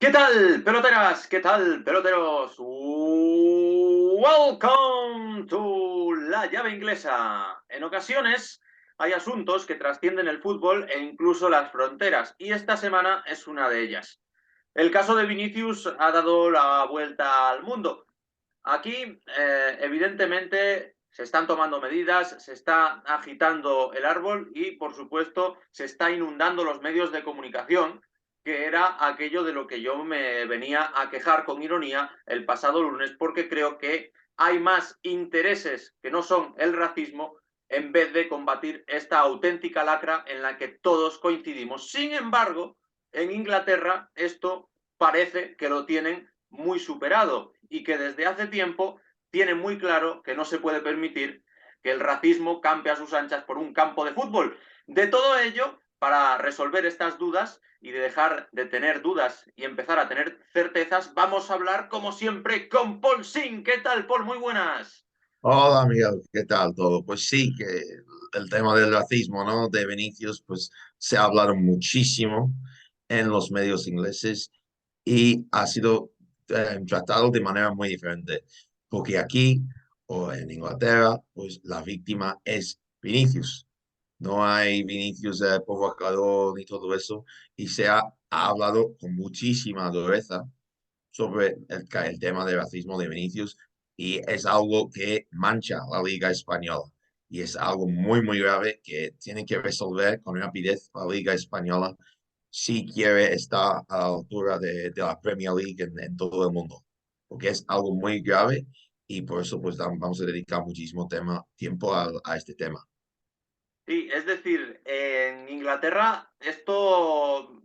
¿Qué tal, peloteras? ¿Qué tal, peloteros? Welcome to la llave inglesa. En ocasiones hay asuntos que trascienden el fútbol e incluso las fronteras, y esta semana es una de ellas. El caso de Vinicius ha dado la vuelta al mundo. Aquí, evidentemente, se están tomando medidas, se está agitando el árbol y, por supuesto, se está inundando los medios de comunicación, que era aquello de lo que yo me venía a quejar con ironía el pasado lunes, porque creo que hay más intereses que no son el racismo en vez de combatir esta auténtica lacra en la que todos coincidimos. Sin embargo, en Inglaterra esto parece que lo tienen muy superado y que desde hace tiempo tienen muy claro que no se puede permitir que el racismo campe a sus anchas por un campo de fútbol. De todo ello, para resolver estas dudas y de dejar de tener dudas y empezar a tener certezas, vamos a hablar, como siempre, con Paul Singh. ¿Qué tal, Paul? Muy buenas. Hola Miguel, ¿qué tal todo? Pues sí, que el tema del racismo, ¿no? De Vinicius, pues se ha hablado muchísimo en los medios ingleses y ha sido tratado de manera muy diferente, porque aquí o en Inglaterra, pues la víctima es Vinicius. No hay Vinicius provocador ni todo eso y ha hablado con muchísima dureza sobre el tema del racismo de Vinicius y es algo que mancha la Liga Española y es algo muy grave que tiene que resolver con rapidez la Liga Española si quiere estar a la altura de la Premier League en todo el mundo, porque es algo muy grave y por eso pues vamos a dedicar muchísimo tiempo a este tema. Sí, es decir, en Inglaterra esto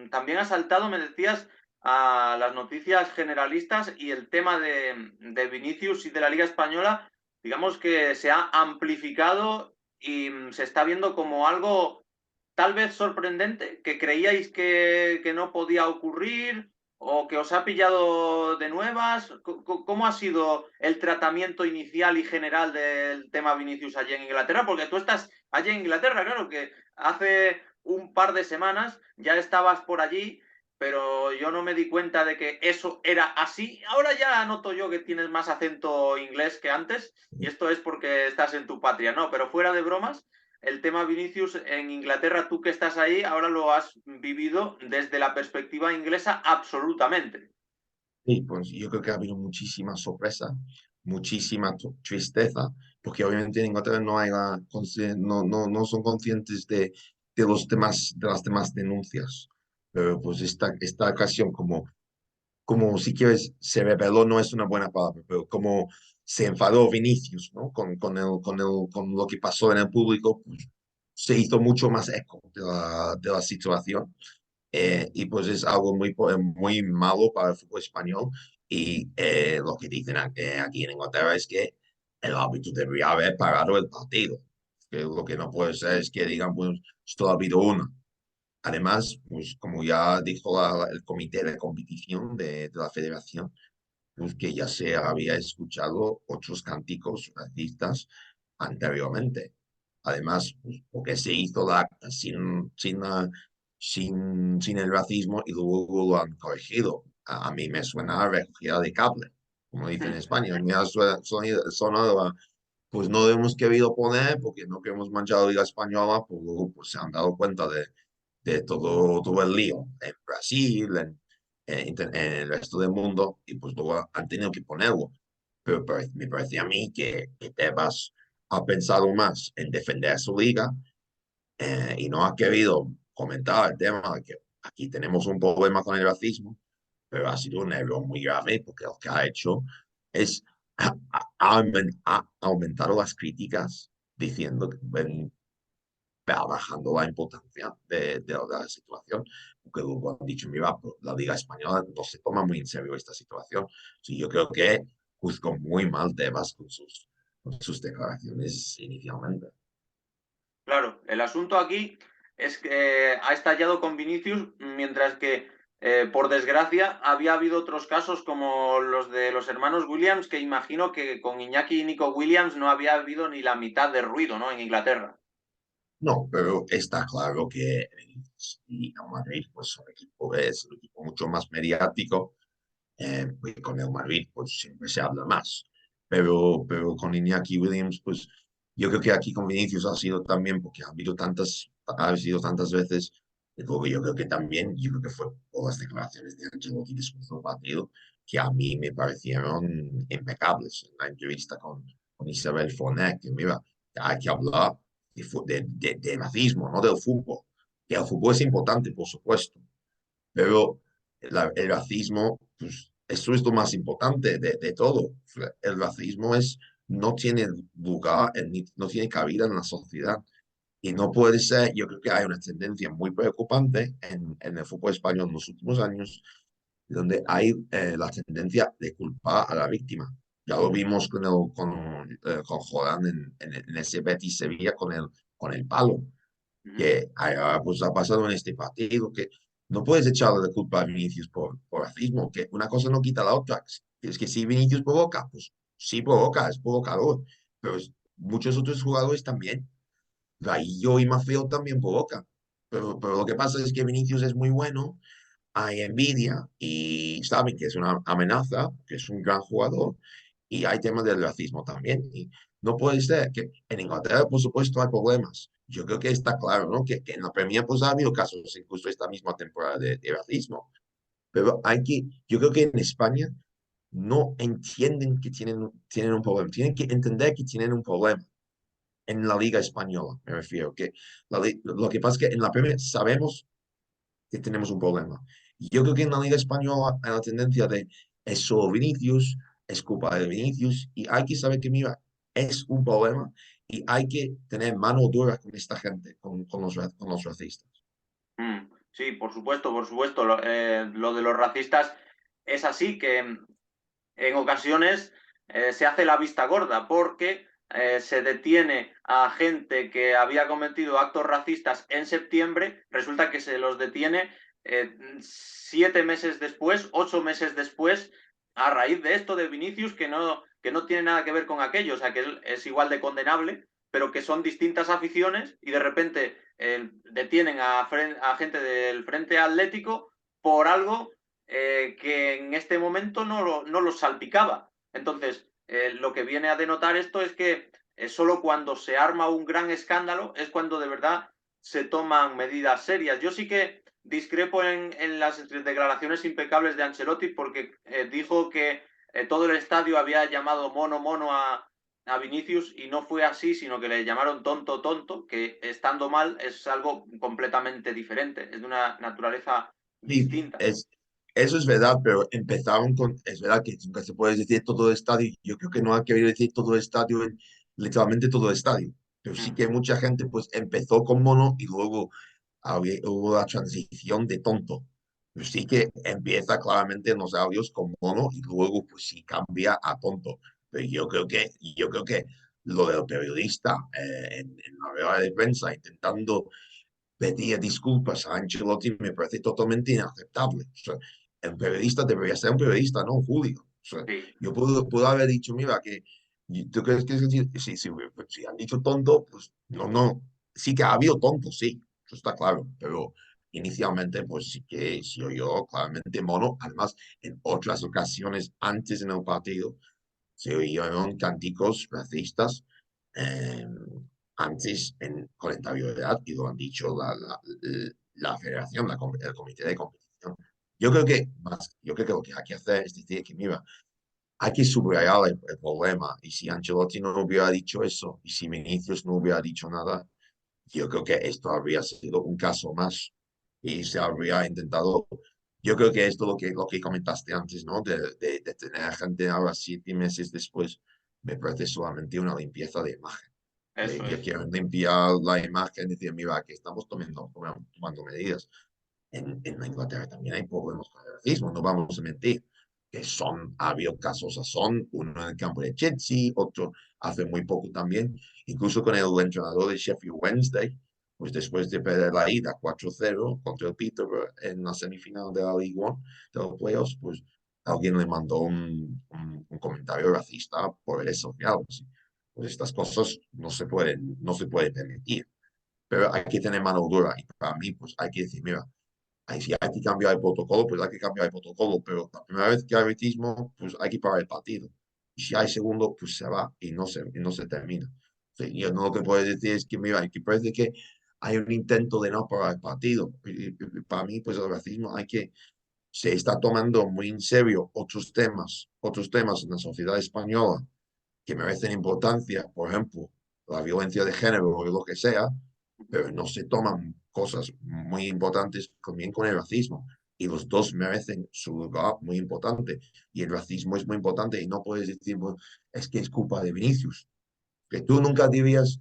también ha saltado, me decías, a las noticias generalistas y el tema de Vinicius y de la Liga Española, digamos que se ha amplificado y se está viendo como algo tal vez sorprendente, que creíais que no podía ocurrir o que os ha pillado de nuevas. ¿Cómo ha sido el tratamiento inicial y general del tema Vinicius allí en Inglaterra? Porque tú estás allí en Inglaterra, claro, que hace un par de semanas ya estabas por allí, pero yo no me di cuenta de que eso era así. Ahora ya noto yo que tienes más acento inglés que antes, y esto es porque estás en tu patria, ¿no? Pero fuera de bromas, el tema Vinicius en Inglaterra, tú que estás ahí, ahora lo has vivido desde la perspectiva inglesa absolutamente. Sí, pues yo creo que ha habido muchísima sorpresa, muchísima tristeza, porque obviamente en Inglaterra no hay no son conscientes de las demás denuncias. Pero pues esta ocasión, como si quieres, se rebeló, no es una buena palabra, pero como se enfadó Vinicius, ¿no? Con lo que pasó en el público, pues, se hizo mucho más eco de la situación y pues es algo muy malo para el fútbol español. Y lo que dicen aquí en Inglaterra es que el árbitro debería haber parado el partido. Que lo que no puede ser es que digan, pues, solo ha habido una. Además, pues como ya dijo el comité de competición de la federación, pues que ya se había escuchado otros cánticos racistas anteriormente. Además, pues, porque se hizo la acta sin el racismo y luego lo han corregido. A mí me suena a recogida de cable, como dicen en España. Me ha sonado pues no hemos querido poner porque no queremos manchar la Liga Española, pues luego pues, se han dado cuenta de todo el lío en Brasil, en el resto del mundo, y pues luego han tenido que ponerlo. Pero me parece a mí que Tebas ha pensado más en defender su liga y no ha querido comentar el tema de que aquí tenemos un problema con el racismo, pero ha sido un error muy grave porque lo que ha hecho es ha aumentado las críticas diciendo que bajando la importancia de la situación, porque luego han dicho, mira, pues, la Liga Española no se toma muy en serio esta situación. Sí, yo creo que juzgó muy mal Tebas con sus declaraciones inicialmente. Claro, el asunto aquí es que ha estallado con Vinicius, mientras que, por desgracia, había habido otros casos como los de los hermanos Williams, que imagino que con Iñaki y Nico Williams no había habido ni la mitad de ruido, ¿no? En Inglaterra. No, pero está claro que y el Madrid pues son es un equipo mucho más mediático, y con el Madrid pues siempre se habla más. Pero con Iñaki Williams, pues yo creo que aquí con Vinicius ha sido también porque ha sido tantas veces, y luego yo creo que también, yo creo que fue por las declaraciones de Ancelotti después del partido, que a mí me parecieron impecables en la entrevista con Isabel Fonet, que mira, hay que hablar de racismo, no del fútbol. Que el fútbol es importante, por supuesto, pero el racismo, pues eso es lo más importante de todo. El racismo no tiene lugar, no tiene cabida en la sociedad. Y no puede ser, yo creo que hay una tendencia muy preocupante en el fútbol español en los últimos años, donde hay la tendencia de culpar a la víctima. Ya lo vimos con Jordán en ese Betis Sevilla con el palo Ujú. que pues ha pasado en este partido, que no puedes echarle la culpa a Vinicius por racismo, que una cosa no quita la otra. Es que si Vinicius provoca, pues sí provoca, es provocador, pero muchos otros jugadores también. Raillo y Mafeo también provocan. Pero lo que pasa es que Vinicius es muy bueno, hay envidia y saben que es una amenaza, que es un gran jugador y hay temas del racismo también. Y no puede ser que en Inglaterra, por supuesto, hay problemas. Yo creo que está claro, ¿no? Que en la Premier pues ha habido casos incluso esta misma temporada de racismo. Pero yo creo que en España no entienden que tienen un problema. Tienen que entender que tienen un problema en la Liga Española, me refiero. Que lo que pasa es que en la Premier sabemos que tenemos un problema. Y yo creo que en la Liga Española hay la tendencia de es solo Vinicius, es culpa de Vinicius, y hay que saber que, mira, es un problema y hay que tener mano dura con esta gente, con los racistas. Sí, por supuesto, por supuesto. Lo de los racistas es así, que en ocasiones se hace la vista gorda porque se detiene a gente que había cometido actos racistas en septiembre, resulta que se los detiene 7 meses después, 8 meses después, a raíz de esto de Vinicius, que no tiene nada que ver con aquello, o sea, que es igual de condenable, pero que son distintas aficiones y de repente detienen a gente del Frente Atlético por algo que en este momento no los salpicaba. Entonces, lo que viene a denotar esto es que solo cuando se arma un gran escándalo es cuando de verdad se toman medidas serias. Yo sí que discrepo en las declaraciones impecables de Ancelotti porque dijo que todo el estadio había llamado mono mono a Vinicius y no fue así, sino que le llamaron tonto tonto, que estando mal es algo completamente diferente, es de una naturaleza Sí, distinta. eso es verdad, pero es verdad que nunca se puede decir todo el estadio. Yo creo que no ha querido decir todo el estadio, literalmente todo el estadio. Pero sí Mm. que mucha gente pues empezó con mono y luego hubo la transición de tonto. Pues sí que empieza claramente en los audios con mono y luego pues sí cambia a tonto. Pero yo creo que lo del periodista en la rueda de prensa intentando pedir disculpas a Ancelotti me parece totalmente inaceptable. O sea, el periodista debería ser un periodista, no un Julio. O sea, Sí. puedo haber dicho, mira, que tú crees que si han dicho tonto, pues no, sí que ha habido tontos, sí, eso está claro, pero inicialmente, pues sí que sí yo claramente mono. Además, en otras ocasiones antes en el partido, se oyeron cánticos racistas eh, antes con anterioridad y lo han dicho la federación, el comité de competición. Yo creo que lo que hay que hacer es decir que, mira, hay que subrayar el problema y si Ancelotti no hubiera dicho eso y si Vinicius no hubiera dicho nada, yo creo que esto habría sido un caso más y se habría intentado. Yo creo que esto lo que comentaste antes, ¿no? De tener gente ahora 7 meses después, me parece solamente una limpieza de imagen. Eso Que es. quieren limpiar la imagen, decir, mira, que estamos tomando medidas. En Inglaterra también hay problemas con el racismo, no vamos a mentir, ha habido casos son uno en el campo de Chelsea, otro hace muy poco también, incluso con el entrenador de Sheffield Wednesday, pues después de perder la ida 4-0 contra el Peterborough en la semifinal de la League One, de los playoffs, pues alguien le mandó un comentario racista por redes sociales. Pues estas cosas no se pueden permitir. pero hay que tener mano dura. Y para mí, pues hay que decir, mira, si hay que cambiar el protocolo, pues hay que cambiar el protocolo, pero la primera vez que hay autismo, pues hay que parar el partido. Y si hay segundo, pues se va y no se termina. Sí, yo no lo que puedo decir es que, mira, que parece que hay un intento de no parar el partido. Y para mí, pues el racismo hay que, se está tomando muy en serio otros temas en la sociedad española que merecen importancia, por ejemplo, la violencia de género o lo que sea, pero no se toman cosas muy importantes también con el racismo. Y los dos merecen su lugar muy importante. Y el racismo es muy importante y no puedes decir, "Bueno, es que es culpa de Vinicius". Que tú nunca dirías,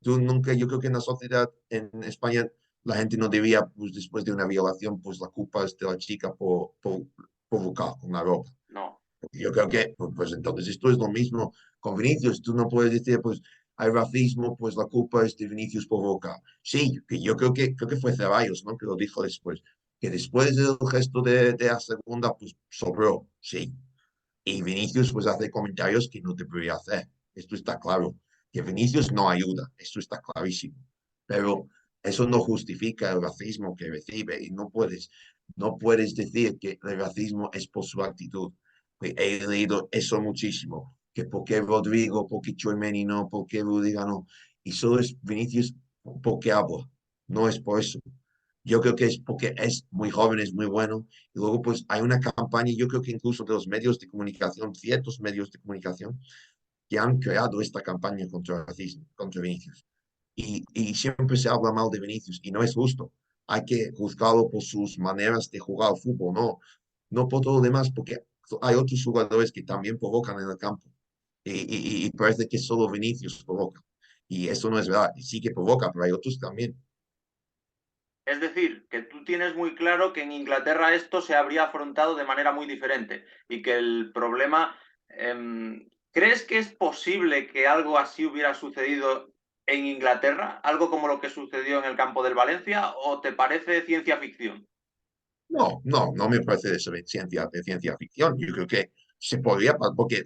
tú nunca, yo creo que en la sociedad en España la gente no diría, pues después de una violación, pues la culpa es de la chica por provocar con la ropa. No. Yo creo que, pues entonces esto es lo mismo con Vinicius. Tú no puedes decir, pues hay racismo, pues la culpa es de Vinicius por Boca. Sí, que yo creo que fue Ceballos, ¿no? Que lo dijo después. Que después del gesto de la segunda, pues sobró, sí. Y Vinicius, pues hace comentarios que no debería hacer. Esto está claro. Que Vinicius no ayuda, esto está clarísimo. Pero eso no justifica el racismo que recibe y no puedes decir que el racismo es por su actitud. He leído eso muchísimo, que por qué Rodrigo, por qué Tchouaméni no, por qué Rudiger no, y solo es Vinicius porque habla, no es por eso. Yo creo que es porque es muy joven, es muy bueno, y luego pues hay una campaña, yo creo que incluso de los medios de comunicación, ciertos medios de comunicación, que han creado esta campaña contra el racismo, contra Vinicius. Y siempre se habla mal de Vinicius y no es justo. Hay que juzgarlo por sus maneras de jugar al fútbol, no por todo lo demás, porque hay otros jugadores que también provocan en el campo. Y parece que solo Vinicius provoca. Y eso no es verdad. Sí que provoca, pero hay otros también. Es decir, que tú tienes muy claro que en Inglaterra esto se habría afrontado de manera muy diferente y que el problema, ¿crees que es posible que algo así hubiera sucedido en Inglaterra? ¿Algo como lo que sucedió en el campo del Valencia? ¿O te parece ciencia ficción? No me parece de ciencia ficción. Yo creo que se podría, porque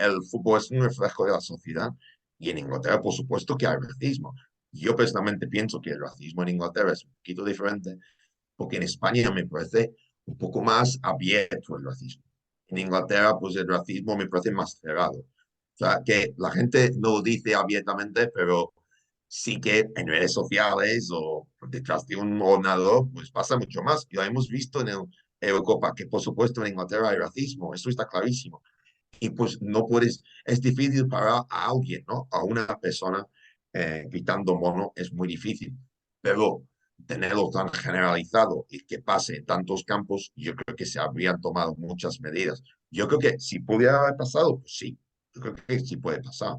el fútbol es un reflejo de la sociedad y en Inglaterra, por supuesto, que hay racismo. Yo personalmente pienso que el racismo en Inglaterra es un poquito diferente, porque en España me parece un poco más abierto el racismo. En Inglaterra, pues el racismo me parece más cerrado. O sea, que la gente no lo dice abiertamente, pero sí que en redes sociales o detrás de un ordenador, pues pasa mucho más. Ya hemos visto en el Eurocopa que, por supuesto, en Inglaterra hay racismo, eso está clarísimo. Y pues no puedes, es difícil para a alguien, ¿no? A una persona gritando mono es muy difícil, pero tenerlo tan generalizado y que pase en tantos campos, yo creo que se habrían tomado muchas medidas. Yo creo que si pudiera haber pasado, pues sí, yo creo que sí puede pasar,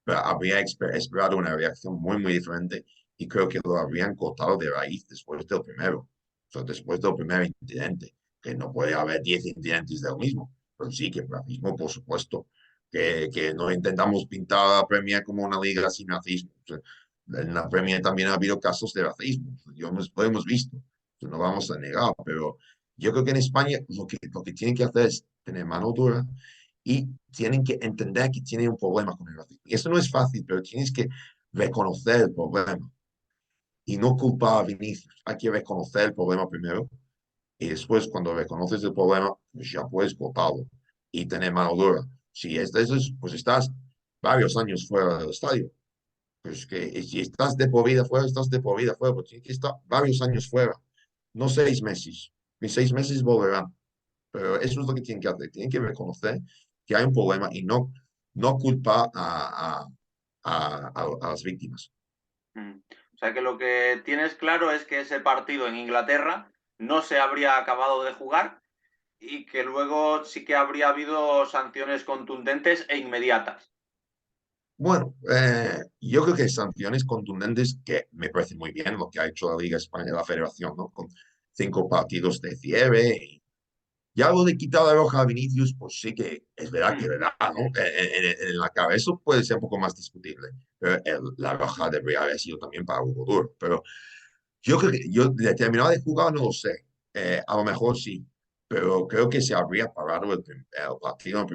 pero habría esperado una reacción muy diferente y creo que lo habrían cortado de raíz después del primero, o sea, después del primer incidente, que no puede haber 10 incidentes del mismo, pero sí que el racismo, por supuesto, que no intentamos pintar a la Premier como una liga sin racismo. O sea, en la Premier también ha habido casos de racismo, lo hemos visto, no vamos a negar, pero yo creo que en España lo que tienen que hacer es tener mano dura y tienen que entender que tienen un problema con el racismo. Y eso no es fácil, pero tienes que reconocer el problema y no culpar a Vinicius. Hay que reconocer el problema primero y después cuando reconoces el problema, pues ya puedes cortarlo y tener mano dura. Si es de esos, pues estás varios años fuera del estadio. Pues que si estás de por vida fuera, estás de por vida fuera, pero tienes que estar varios años fuera, no 6 meses. En 6 meses volverán. Pero eso es lo que tienen que hacer. Tienen que reconocer que hay un problema y no culpar a las víctimas. Mm. O sea que lo que tienes claro es que ese partido en Inglaterra no se habría acabado de jugar y que luego sí que habría habido sanciones contundentes e inmediatas. Bueno, yo creo que sanciones contundentes que me parece muy bien lo que ha hecho la Liga Española, la Federación, ¿no? Con 5 partidos de cierre. Ya lo de quitar la roja a Vinicius, pues sí que es verdad que Mm. le da, ¿no? En la cabeza puede ser un poco más discutible. Pero la roja debería haber sido también para Hugo Duro. Pero yo creo que yo de terminar de jugar no lo sé. A lo mejor sí, pero creo que se habría parado el partido en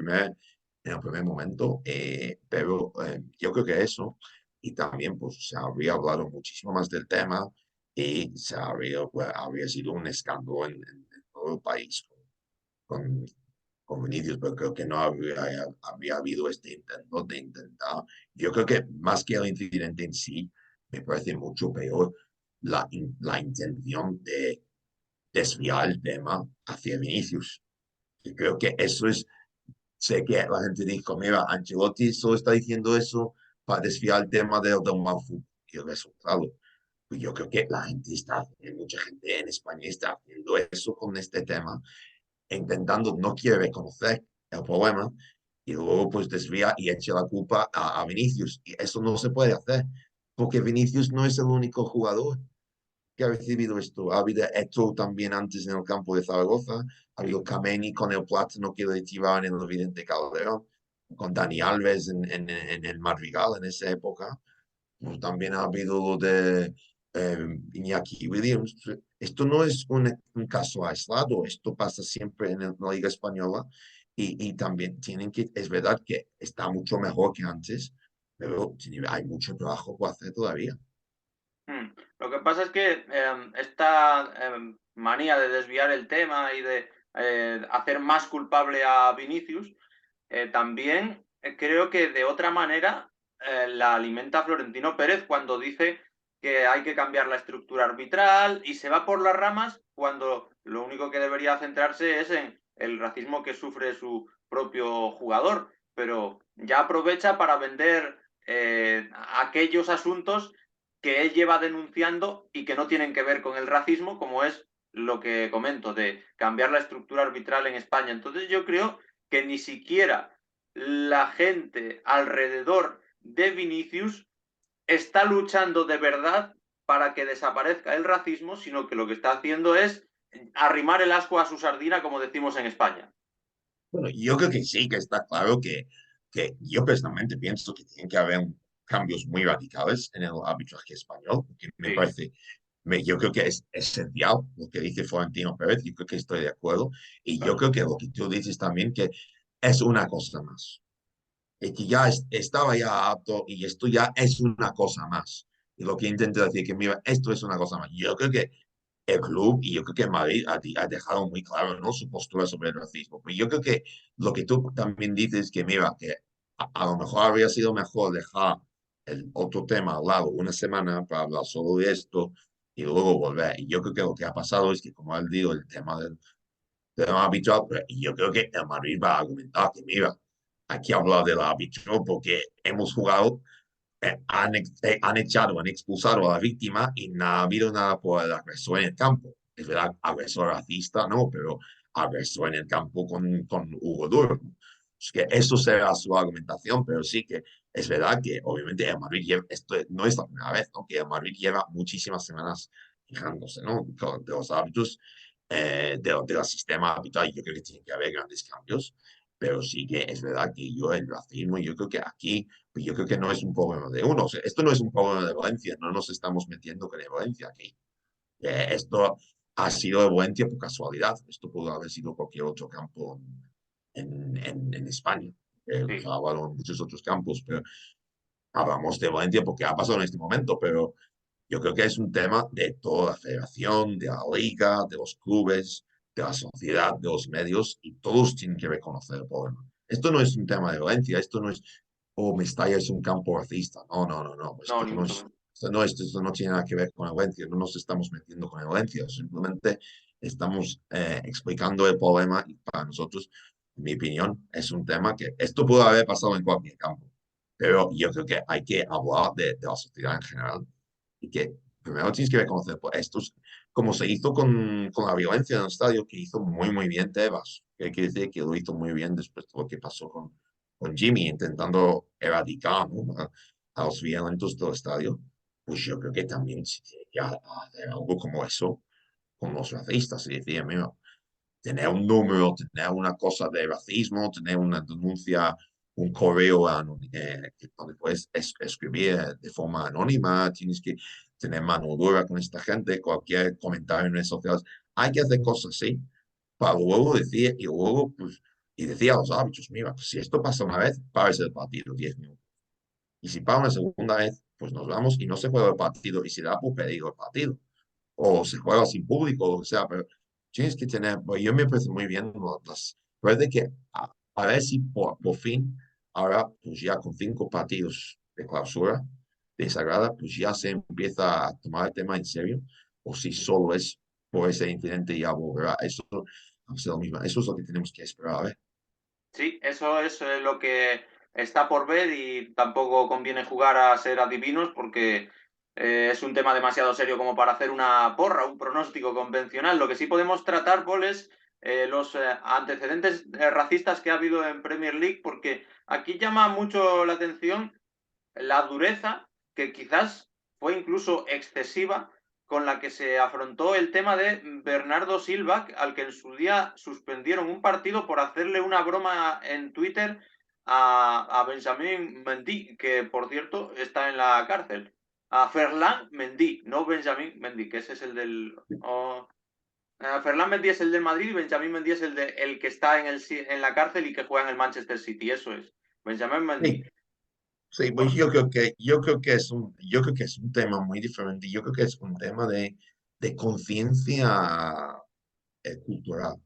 el primer momento. Pero yo creo que eso. y también pues se habría hablado muchísimo más del tema y habría sido un escándalo en todo el país con, con Vinicius, pero creo que no habría habido este intento de intentar. Yo creo que más que el incidente en sí, me parece mucho peor la intención de desviar el tema hacia Vinicius. Y creo que eso es, sé que la gente dijo, mira, Ancelotti solo está diciendo eso para desviar el tema del mal fútbol y el resultado. Pues yo creo que la gente está, mucha gente en España está haciendo eso con este tema, intentando, no quiere reconocer el problema y luego pues desvía y echa la culpa a Vinicius. Y eso no se puede hacer, porque Vinicius no es el único jugador que ha recibido esto. Ha habido esto también antes en el campo de Zaragoza, ha habido Kameni con el plátano que le tiraban en el Vidente Calderón, con Dani Alves en el Madrigal en esa época. Pues también ha habido lo de Iñaki Williams. Esto no es un caso aislado, esto pasa siempre en la Liga Española y también tienen que, es verdad que está mucho mejor que antes, pero hay mucho trabajo por hacer todavía. Lo que pasa es que esta manía de desviar el tema y de hacer más culpable a Vinicius, también creo que de otra manera la alimenta Florentino Pérez cuando dice que hay que cambiar la estructura arbitral y se va por las ramas cuando lo único que debería centrarse es en el racismo que sufre su propio jugador, pero ya aprovecha para vender aquellos asuntos que él lleva denunciando y que no tienen que ver con el racismo, como es lo que comento, de cambiar la estructura arbitral en España. Entonces yo creo que ni siquiera la gente alrededor de Vinicius está luchando de verdad para que desaparezca el racismo, sino que lo que está haciendo es arrimar el asco a su sardina, como decimos en España. Bueno, yo creo que sí, que está claro que yo personalmente pienso que tienen que haber cambios muy radicales en el arbitraje español, que me Sí, parece, yo creo que es esencial lo que dice Florentino Pérez, yo creo que estoy de acuerdo, y yo claro. creo que lo que tú dices también, que es una cosa más, y que ya estaba ya apto y esto ya es una cosa más. Y lo que intento decir que, mira, esto es una cosa más. Yo creo que el club y yo creo que Madrid ha dejado muy claro, ¿no?, su postura sobre el racismo. Pero yo creo que lo que tú también dices que, mira, que a lo mejor habría sido mejor dejar el otro tema al lado una semana para hablar solo de esto y luego volver. Y yo creo que lo que ha pasado es que, como él dijo, el tema del árbitro, y yo creo que el Madrid va a argumentar que, mira, aquí hablar del árbitro porque hemos jugado han echado, han expulsado a la víctima y no ha habido nada por el agresor en el campo. Es verdad, agresor racista, no, pero agresor en el campo con Hugo Duro. Es que eso será su argumentación, pero sí que es verdad que obviamente el Madrid lleva, esto no es la primera vez, ¿no?, que el Madrid lleva muchísimas semanas fijándose, ¿no?, de los árbitros, del sistema arbitral. Yo creo que tiene que haber grandes cambios, pero sí que es verdad que yo el racismo, yo creo que aquí pues yo creo que no es un problema de uno. O sea, esto no es un problema de Valencia, no nos estamos metiendo con el Valencia aquí. Esto ha sido de Valencia por casualidad. Esto pudo haber sido cualquier otro campo en España. Se Sí. ha hablado en muchos otros campos, pero hablamos de Valencia porque ha pasado en este momento, pero yo creo que es un tema de toda la federación, de la liga, de los clubes, de la sociedad, de los medios, y todos tienen que reconocer el problema. Esto no es un tema de violencia, esto no es, oh, Mestalla es un campo racista. No, no, no, no. No, ni mucho menos. Esto no tiene nada que ver con la violencia. No nos estamos metiendo con la violencia. Simplemente estamos explicando el problema y para nosotros, en mi opinión, es un tema que esto puede haber pasado en cualquier campo. Pero yo creo que hay que hablar de la sociedad en general y que primero tienes que reconocer, pues esto es como se hizo con la violencia en el estadio, que hizo muy, muy bien Tebas, que hay que decir que lo hizo muy bien después de lo que pasó con Jimmy, intentando erradicar, ¿no?, a los violentos del estadio. Pues yo creo que también se tiene que hacer algo como eso con los racistas y decir, mira, tener un número, tener una cosa de racismo, tener una denuncia, un correo donde puedes escribir de forma anónima, tienes que tener mano dura con esta gente, cualquier comentario en redes sociales. Hay que hacer cosas así para luego decir, y luego, pues, y decir a los árbitros, mira, pues si esto pasa una vez, párese el partido 10 minutos. Y si para una segunda vez, pues nos vamos y no se juega el partido y se da por perdido el partido o se juega sin público o lo que sea, pero tienes que tener, pues yo me parece muy bien parece que a ver si por fin, ahora pues ya con 5 partidos de clausura, de Sagrada, pues ya se empieza a tomar el tema en serio, o si solo es por ese incidente ya volverá. Eso va a ser lo mismo. Eso es lo que tenemos que esperar, a ver. Sí, eso es lo que está por ver y tampoco conviene jugar a ser adivinos porque es un tema demasiado serio como para hacer una porra, un pronóstico convencional. Lo que sí podemos tratar, Paul, es los antecedentes racistas que ha habido en Premier League, porque aquí llama mucho la atención la dureza, que quizás fue incluso excesiva, con la que se afrontó el tema de Bernardo Silva, al que en su día suspendieron un partido por hacerle una broma en Twitter a Benjamín Mendy, que por cierto está en la cárcel. A Ferland Mendy, no Benjamín Mendy, que ese es el del... Ferland Mendy es el del Madrid y Benjamín Mendy es el que está en la cárcel y que juega en el Manchester City, eso es. Benjamín Sí, Mendy. sí, pues yo creo que es un tema muy diferente. Yo creo que es un tema de conciencia cultural.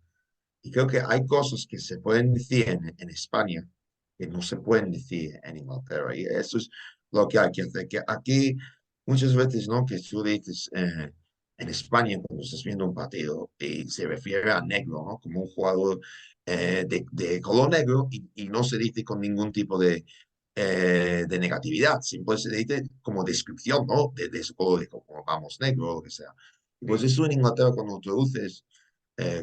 Y creo que hay cosas que se pueden decir en España que no se pueden decir en Inglaterra. Y eso es lo que hay que hacer. Que aquí muchas veces, ¿no? Que tú dices en España cuando estás viendo un partido y se refiere a negro, ¿no? Como un jugador de color negro y no se dice con ningún tipo de negatividad. Siempre se dice como descripción, ¿no? De su color, de como vamos negro o lo que sea. Y pues Sí. eso en Inglaterra cuando traduces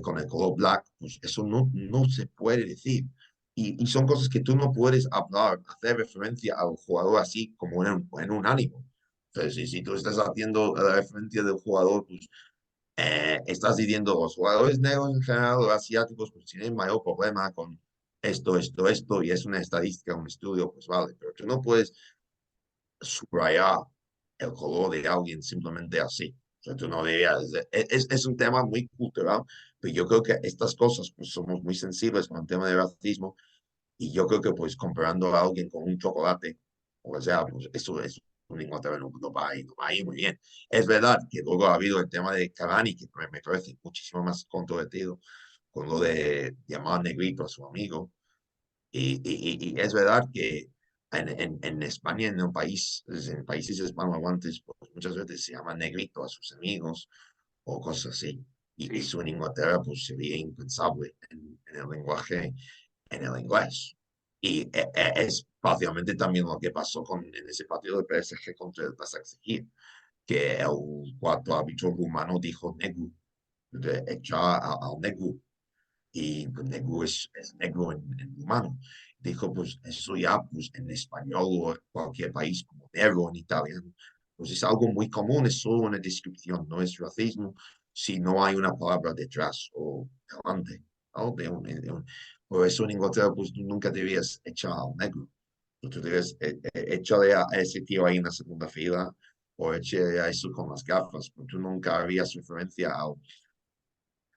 con el color black, pues eso no se puede decir. Y son cosas que tú no puedes hablar, hacer referencia al jugador así como en un ánimo. Entonces, si tú estás haciendo la referencia del jugador, pues estás diciendo los jugadores negros en general, los asiáticos, pues tienen mayor problema con esto, y es una estadística, un estudio, pues vale, pero tú no puedes subrayar el color de alguien simplemente así. O sea, tú no dirías, es un tema muy cultural, pero yo creo que estas cosas, pues somos muy sensibles con el tema de racismo, y yo creo que pues comparando a alguien con un chocolate, o sea, pues eso es un Inglaterra no va a ir muy bien. Es verdad que luego ha habido el tema de Cavani, que me parece muchísimo más controvertido, con lo de llamar negrito a su amigo, y es verdad que en España, en un país, en países hispanohablantes, pues muchas veces se llama negrito a sus amigos o cosas así. Y Sí, eso en Inglaterra pues sería impensable en el lenguaje, en el inglés. Y es parcialmente también lo que pasó en ese partido de PSG contra el Basaksehir, que el cuarto árbitro rumano dijo negro, de echar al negro, y pues, negro es negro en rumano. Dijo, pues eso ya, pues en español o en cualquier país como negro en italiano, pues es algo muy común, es solo una descripción, no es racismo si no hay una palabra detrás o delante, ¿no? Por eso en Inglaterra, pues tú nunca debías echar al negro. Tú debes echarle a ese tío ahí en la segunda fila o echarle a eso con las gafas, pero tú nunca harías referencia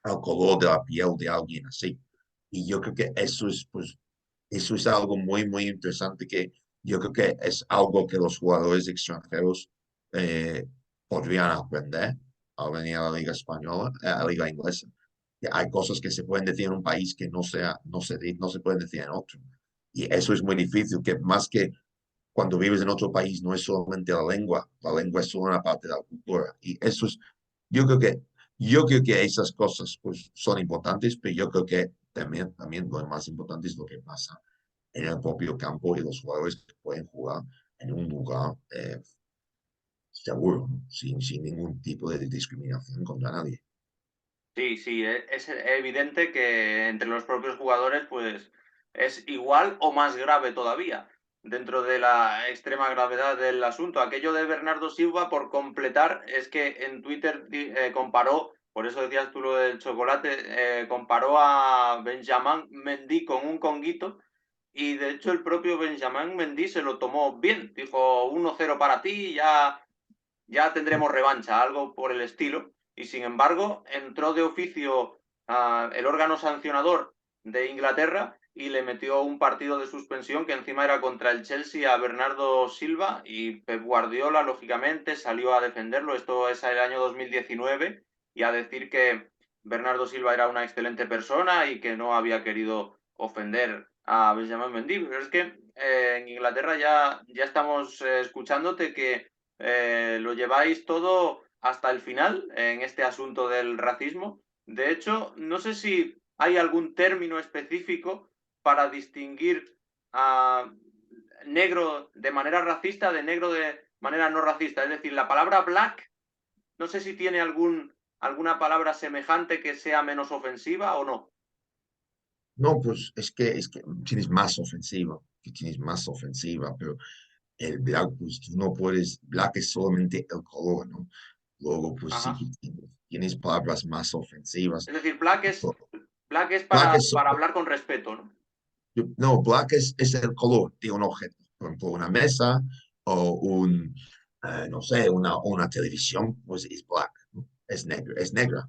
al color de la piel de alguien así. Y yo creo que pues, eso es algo muy interesante que yo creo que es algo que los jugadores extranjeros eh, podrían aprender al venir a la Liga Española, a la Liga Inglesa. Que hay cosas que se pueden decir en un país que no se pueden decir en otro. Y eso es muy difícil, que más que cuando vives en otro país no es solamente la lengua es solo una parte de la cultura. Y eso es, yo creo que, yo creo que esas cosas pues son importantes, pero yo creo que también lo más importante es lo que pasa en el propio campo y los jugadores que pueden jugar en un lugar seguro, ¿no? Sin ningún tipo de discriminación contra nadie. sí, sí, es evidente que entre los propios jugadores, pues es igual o más grave todavía, dentro de la extrema gravedad del asunto. Aquello de Bernardo Silva, por completar, es que en Twitter comparó, por eso decías tú lo del chocolate, comparó a Benjamín Mendy con un conguito, y de hecho el propio Benjamín Mendy se lo tomó bien. Dijo 1-0 para ti, ya tendremos revancha, algo por el estilo. Y sin embargo, entró de oficio el órgano sancionador de Inglaterra y le metió un partido de suspensión que encima era contra el Chelsea a Bernardo Silva y Pep Guardiola, lógicamente, salió a defenderlo. Esto es el año 2019 y a decir que Bernardo Silva era una excelente persona y que no había querido ofender a Benjamin Mendy. Pero es que en Inglaterra ya estamos escuchándote que lo lleváis todo hasta el final en este asunto del racismo. De hecho, no sé si hay algún término específico para distinguir a negro de manera racista de negro de manera no racista. Es decir, la palabra black, no sé si tiene alguna palabra semejante que sea menos ofensiva o no. No, pues es que tienes más ofensiva, que tienes más ofensiva, pero el black, pues tú no puedes, black es solamente el color, ¿no? Luego, pues sí Ajá. que tienes palabras más ofensivas. Es decir, black es Black es, para hablar con respeto, ¿no? no, black es el color de un objeto. Por ejemplo, una mesa o no sé, una televisión, pues es black, ¿no? Es negro, es negra.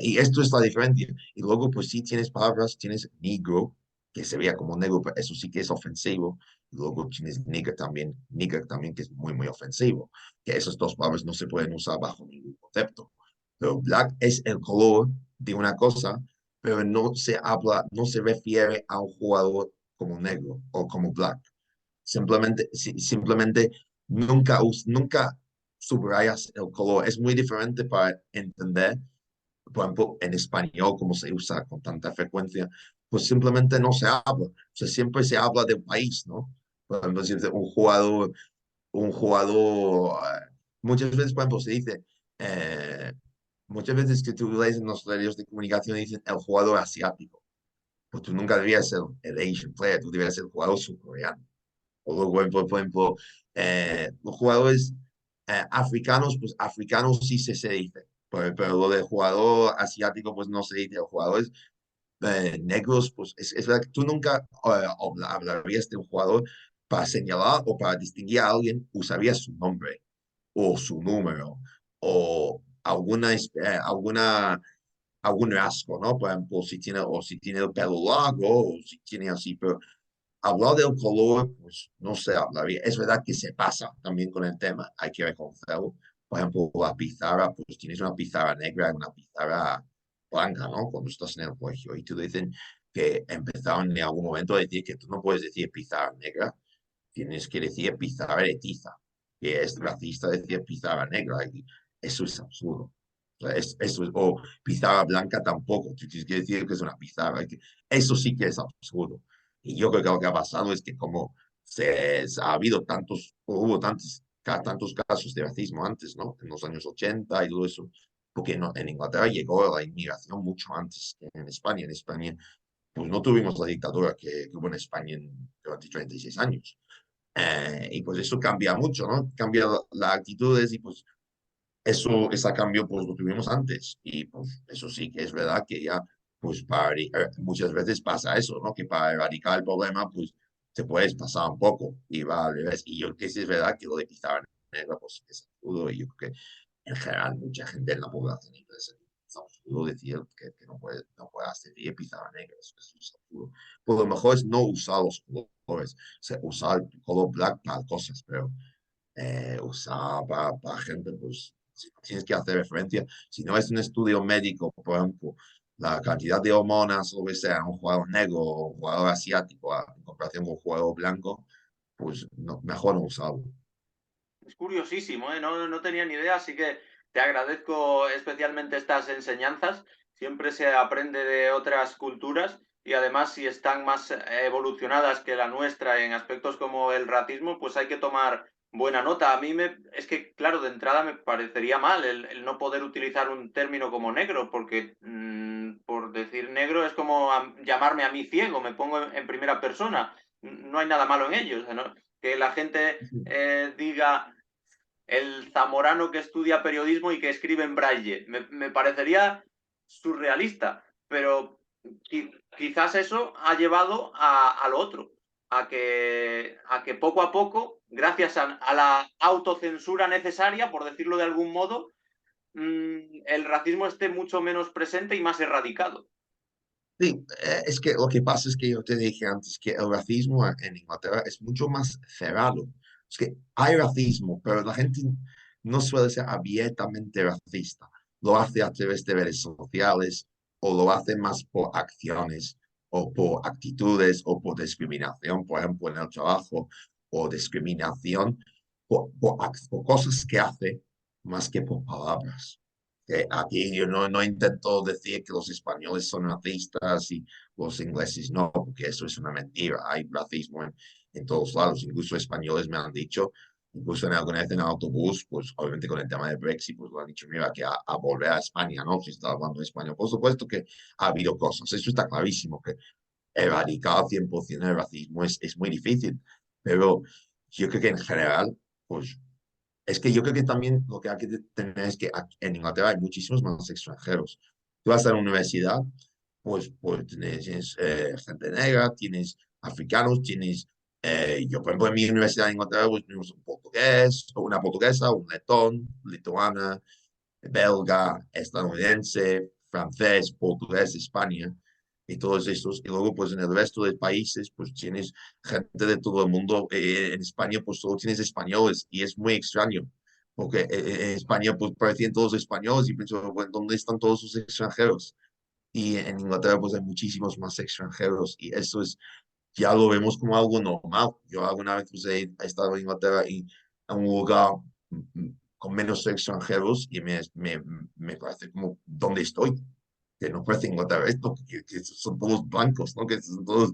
Y esto es la diferencia. Y luego, pues sí tienes palabras, tienes negro, que se vea como negro, pero eso sí que es ofensivo. Y luego tienes nigger también, que es muy, muy ofensivo. Que esas dos palabras no se pueden usar bajo ningún concepto. Pero black es el color de una cosa, pero no se habla, no se refiere a un jugador como negro o como black. Simplemente nunca subrayas el color. Es muy diferente para entender, por ejemplo, en español, como se usa con tanta frecuencia, pues simplemente no se habla. O sea, siempre se habla de un país, ¿no? Por ejemplo, si un jugador, muchas veces, por ejemplo, se dice, eh, muchas veces que tú lees en los medios de comunicación dicen el jugador asiático, pues tú nunca deberías ser el Asian player, tú deberías ser el jugador surcoreano. O luego, por ejemplo, los jugadores africanos, pues africanos sí se dice, pero lo del jugador asiático, pues no se dice. Los jugadores negros, pues es verdad que tú nunca hablarías de un jugador para señalar o para distinguir a alguien, usarías su nombre o su número o algún rasgo, ¿no? Por ejemplo, si tiene el pelo largo o si tiene así, pero hablar del color, pues no se hablaría. Es verdad que se pasa también con el tema, hay que reconocerlo. Por ejemplo, la pizarra, pues tienes una pizarra negra y una pizarra blanca, ¿no? Cuando estás en el colegio y te dicen que empezaron en algún momento a decir que tú no puedes decir pizarra negra, tienes que decir pizarra de tiza, que es racista decir pizarra negra, y eso es absurdo. O sea, o pizarra blanca tampoco, tú tienes que decir que es una pizarra, eso sí que es absurdo. Y yo creo que lo que ha pasado es que como ha habido hubo tantos casos de racismo antes, ¿no? En los años 80 y todo eso, porque en Inglaterra llegó la inmigración mucho antes que en España. En España, pues no tuvimos la dictadura que hubo en España durante 36 años. Y pues eso cambia mucho, ¿no? Cambia las actitudes y pues ese cambio pues lo tuvimos antes. Y pues eso sí que es verdad que ya, pues muchas veces pasa eso, ¿no? Que para erradicar el problema, pues te puedes pasar un poco y va al revés. Y yo creo que sí es verdad que lo de pizarra negra, pues es absurdo. Y yo creo que en general mucha gente en la población inglesa es absurdo decir que no puedas decir pizarra negra. Eso es absurdo. Pues lo mejor es no usar los colores, o sea, usar el color black para cosas, pero usar para gente, pues si no tienes que hacer referencia, si no es un estudio médico, por ejemplo, la cantidad de hormonas o que sea, un jugador negro o un jugador asiático en comparación con un jugador blanco, pues no, mejor no usarlo. Es curiosísimo, ¿eh? No tenía ni idea, así que te agradezco especialmente estas enseñanzas. Siempre se aprende de otras culturas y además si están más evolucionadas que la nuestra en aspectos como el racismo, pues hay que tomar buena nota. Es que, claro, de entrada me parecería mal el no poder utilizar un término como negro, porque por decir negro es como llamarme a mí ciego, me pongo en primera persona. No hay nada malo en ello, o sea, ¿no? Que la gente diga el zamorano que estudia periodismo y que escribe en braille. Me parecería surrealista, pero quizás eso ha llevado a lo otro, a que poco a poco, gracias a la autocensura necesaria, por decirlo de algún modo, el racismo esté mucho menos presente y más erradicado. Sí, es que lo que pasa es que yo te dije antes que el racismo en Inglaterra es mucho más cerrado. Es que hay racismo, pero la gente no suele ser abiertamente racista. Lo hace a través de redes sociales o lo hace más por acciones o por actitudes o por discriminación, por ejemplo, en el trabajo o discriminación por cosas que hace más que por palabras. Aquí yo no intento decir que los españoles son racistas y los ingleses no, porque eso es una mentira. Hay racismo en todos lados. Incluso españoles me han dicho, incluso en alguna vez en autobús, pues obviamente con el tema del Brexit, pues lo han dicho, mira, que a volver a España, ¿no? Si está hablando español. Por supuesto que ha habido cosas. Eso está clarísimo, que erradicar 100% el racismo es muy difícil. Pero yo creo que en general, pues es que yo creo que también lo que hay que tener es que en Inglaterra hay muchísimos más extranjeros. Tú vas a la universidad, pues tienes gente negra, tienes africanos, tienes, yo por ejemplo en mi universidad en Inglaterra, pues tenemos un portugués, o una portuguesa, un letón, lituana, belga, estadounidense, francés, portugués, de España y todos estos. Y luego, pues en el resto de países, pues tienes gente de todo el mundo. En España, pues solo tienes españoles y es muy extraño. Porque en España, pues parecían todos españoles y pienso, bueno, ¿dónde están todos los extranjeros? Y en Inglaterra, pues hay muchísimos más extranjeros y eso es, ya lo vemos como algo normal. Yo alguna vez pues, he estado en Inglaterra y en un lugar con menos extranjeros y me parece como, ¿dónde estoy? Que no parece Inglaterra esto, que son todos blancos, ¿no? Que son todos,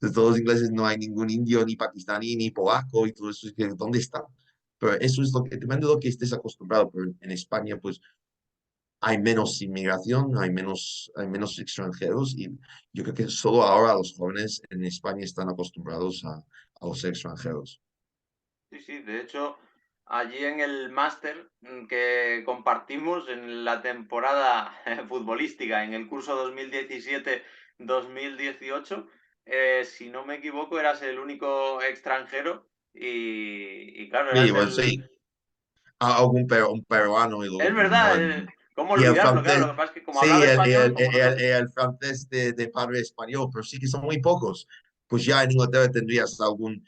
de todos ingleses, no hay ningún indio, ni pakistaní, ni polaco y todo eso, que, ¿dónde están? Pero eso es lo que, depende de lo que estés acostumbrado, pero en España, pues hay menos inmigración, hay menos extranjeros y yo creo que solo ahora los jóvenes en España están acostumbrados a los extranjeros. Sí, sí, de hecho, allí en el máster que compartimos en la temporada futbolística, en el curso 2017-2018, si no me equivoco, eras el único extranjero y claro, Sí, eras bueno, el... sí, algún un peruano y Es luego, pues, no, verdad, ¿cómo y el olvidarlo? Claro, francés, lo que pasa es que como sí, hablaba español, como nosotros. el francés de padre español, pero sí que son muy pocos. Pues ya en Inglaterra tendrías algún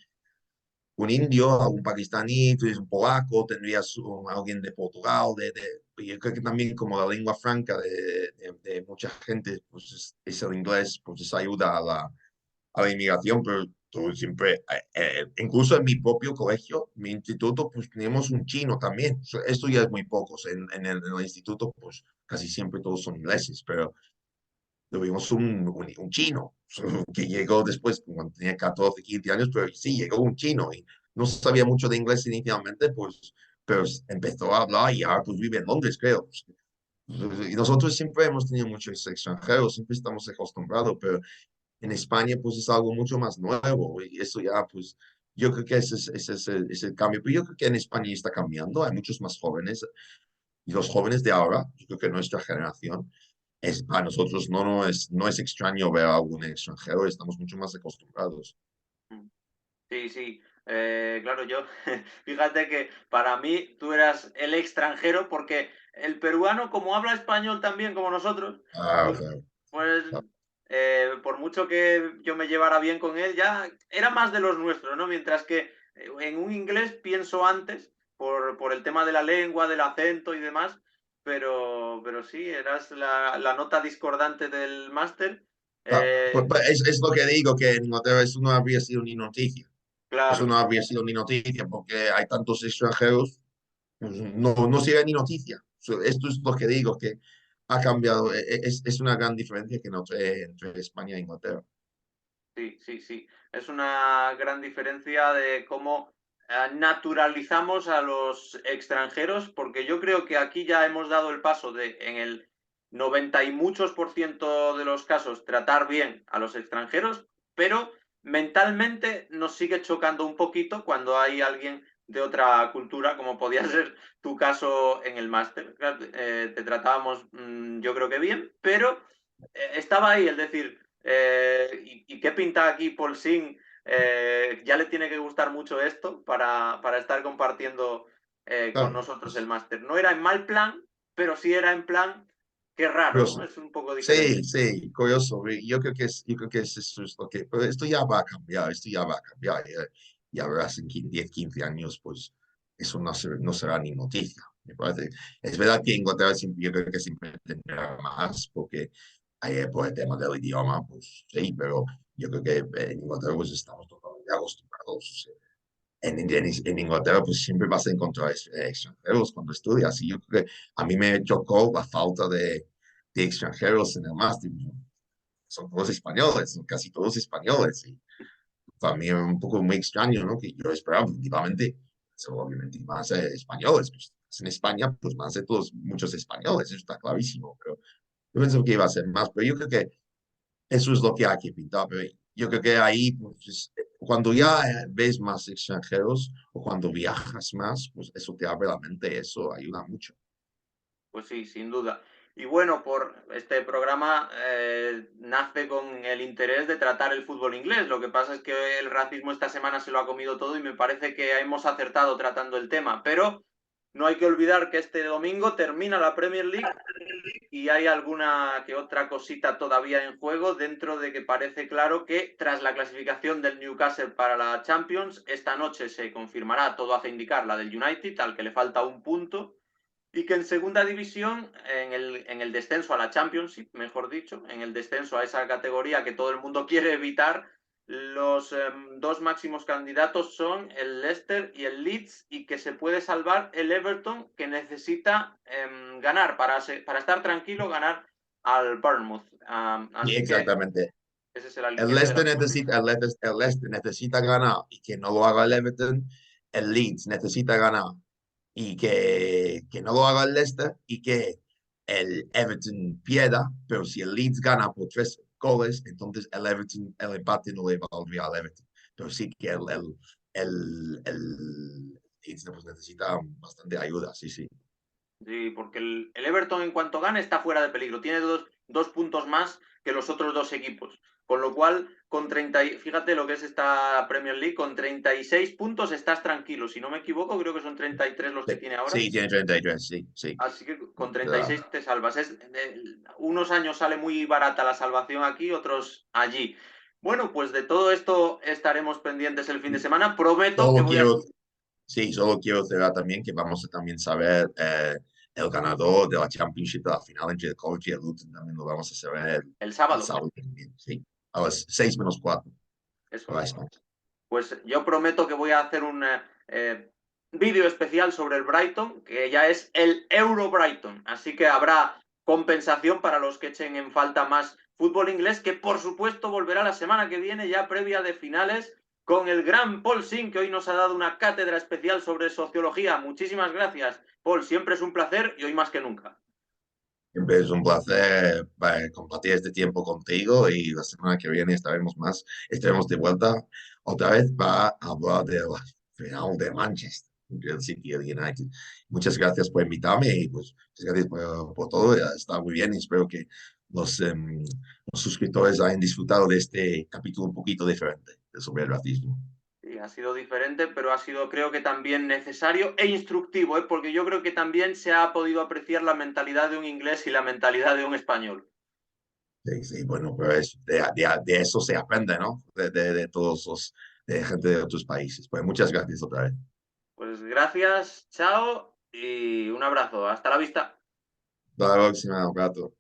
un indio, algún pakistaní, tendrías un polaco, tendrías alguien de Portugal, yo creo que también como la lengua franca de mucha gente, pues es el inglés, pues eso ayuda a la inmigración, pero todo siempre, incluso en mi propio colegio, mi instituto, pues teníamos un chino también. Esto ya es muy pocos. En el instituto, pues casi siempre todos son ingleses, pero tuvimos un chino que llegó después, cuando tenía 14 15 años, pero sí, llegó un chino y no sabía mucho de inglés inicialmente, pues, pero empezó a hablar y ahora pues vive en Londres, creo. Y nosotros siempre hemos tenido muchos extranjeros, siempre estamos acostumbrados, pero en España pues es algo mucho más nuevo y eso ya pues yo creo que ese es el cambio, pero yo creo que en España está cambiando, hay muchos más jóvenes y los jóvenes de ahora, yo creo que nuestra generación, a nosotros no es extraño ver a algún extranjero, estamos mucho más acostumbrados. Sí, sí. Claro, yo, fíjate que para mí tú eras el extranjero porque el peruano, como habla español también como nosotros, Ah, pues, claro, pues claro, por mucho que yo me llevara bien con él, ya era más de los nuestros, ¿no? Mientras que en un inglés pienso antes por el tema de la lengua, del acento y demás, pero sí, eras la nota discordante del máster. claro. Eh, Pues es lo que digo, que en Inglaterra eso no habría sido ni noticia. Eso claro. no habría sido ni noticia porque hay tantos extranjeros, pues no sería ni noticia. Esto es lo que digo, que ha cambiado. Es una gran diferencia que entre España e Inglaterra. Sí, sí, sí. Es una gran diferencia de cómo naturalizamos a los extranjeros, porque yo creo que aquí ya hemos dado el paso de, en el 90 y muchos por ciento de los casos, tratar bien a los extranjeros, pero mentalmente nos sigue chocando un poquito cuando hay alguien de otra cultura, como podía ser tu caso en el máster. Claro, te tratábamos, yo creo que bien, pero estaba ahí, es decir, ¿y qué pinta aquí Paul Singh? Ya le tiene que gustar mucho esto para estar compartiendo con Claro. nosotros el máster. No era en mal plan, pero sí era en plan Qué raro, ¿no? Curioso. Es un poco Sí, diferente. sí, curioso. Yo creo que eso es lo que, pero esto ya va a cambiar, esto ya va a cambiar. Ya verás en 10, 15 años, pues eso no será ni noticia. Me parece. Es verdad que Inglaterra yo creo que siempre tendrá más, porque por el tema del idioma, pues sí, pero yo creo que en Inglaterra pues estamos totalmente acostumbrados. En Inglaterra pues siempre vas a encontrar extranjeros cuando estudias y yo creo que a mí me chocó la falta de extranjeros en el máster. Son todos españoles, son casi todos españoles y para mí es un poco muy extraño, ¿no? Que yo esperaba efectivamente, son obviamente más españoles, pues en España pues más de todos, muchos españoles, eso está clarísimo, pero yo pensé que iba a ser más, pero yo creo que eso es lo que hay que pintar. Pero yo creo que ahí, pues, cuando ya ves más extranjeros o cuando viajas más, pues eso te abre la mente, eso ayuda mucho. Pues sí, sin duda. Y bueno, por este programa nace con el interés de tratar el fútbol inglés. Lo que pasa es que el racismo esta semana se lo ha comido todo y me parece que hemos acertado tratando el tema. Pero no hay que olvidar que este domingo termina la Premier League y hay alguna que otra cosita todavía en juego dentro de que parece claro que tras la clasificación del Newcastle para la Champions, esta noche se confirmará, todo hace indicar, la del United, al que le falta un punto y que en segunda división, en el descenso a la Championship, mejor dicho, en el descenso a esa categoría que todo el mundo quiere evitar, los dos máximos candidatos son el Leicester y el Leeds y que se puede salvar el Everton que necesita ganar para estar tranquilo, ganar al Bournemouth. Y Así que exactamente. ese es el aliciente de la Premier League. El Leicester necesita ganar y que no lo haga el Everton. El Leeds necesita ganar y que no lo haga el Leicester y que el Everton pierda, pero si el Leeds gana por 3 goles, entonces el Everton, el empate no le valdría al Everton. Pero sí que el Leeds pues, necesita bastante ayuda, sí, sí. Sí, porque el Everton en cuanto gane está fuera de peligro. Tiene dos puntos más que los otros dos equipos. Con lo cual, fíjate lo que es esta Premier League, con 36 puntos estás tranquilo. Si no me equivoco, creo que son 33 los que Sí, tiene ahora. sí, tiene 33, sí, sí. Así que con Ah, 36 te salvas. Unos años sale muy barata la salvación aquí, otros allí. Bueno, pues de todo esto estaremos pendientes el fin de semana. Prometo que Solo voy a... quiero Sí, solo quiero cerrar también que vamos a también saber el ganador de la Championship de la final entre el College y el Luton. También lo vamos a saber El el sábado, sábado también, sí. A las 6 menos 4. eso Hora es. España. Pues yo prometo que voy a hacer un vídeo especial sobre el Brighton, que ya es el Euro Brighton. Así que habrá compensación para los que echen en falta más fútbol inglés, que por supuesto volverá la semana que viene, ya previa de finales, con el gran Paul Sin, que hoy nos ha dado una cátedra especial sobre sociología. Muchísimas gracias, Paul. Siempre es un placer y hoy más que nunca. Siempre es un placer compartir este tiempo contigo y la semana que viene estaremos de vuelta otra vez para hablar de la final de Manchester, entre el City y el United. Muchas gracias por invitarme y pues muchas gracias por todo. Está muy bien y espero que los, em, los suscriptores hayan disfrutado de este capítulo un poquito diferente sobre el racismo. Sí, ha sido diferente, pero ha sido creo que también necesario e instructivo, ¿eh? Porque yo creo que también se ha podido apreciar la mentalidad de un inglés y la mentalidad de un español. Sí, sí, bueno, pues de eso se aprende, ¿no? De todos los, de gente de otros países. Pues muchas gracias otra vez. Pues gracias, chao y un abrazo. Hasta la vista. Hasta la próxima, un rato.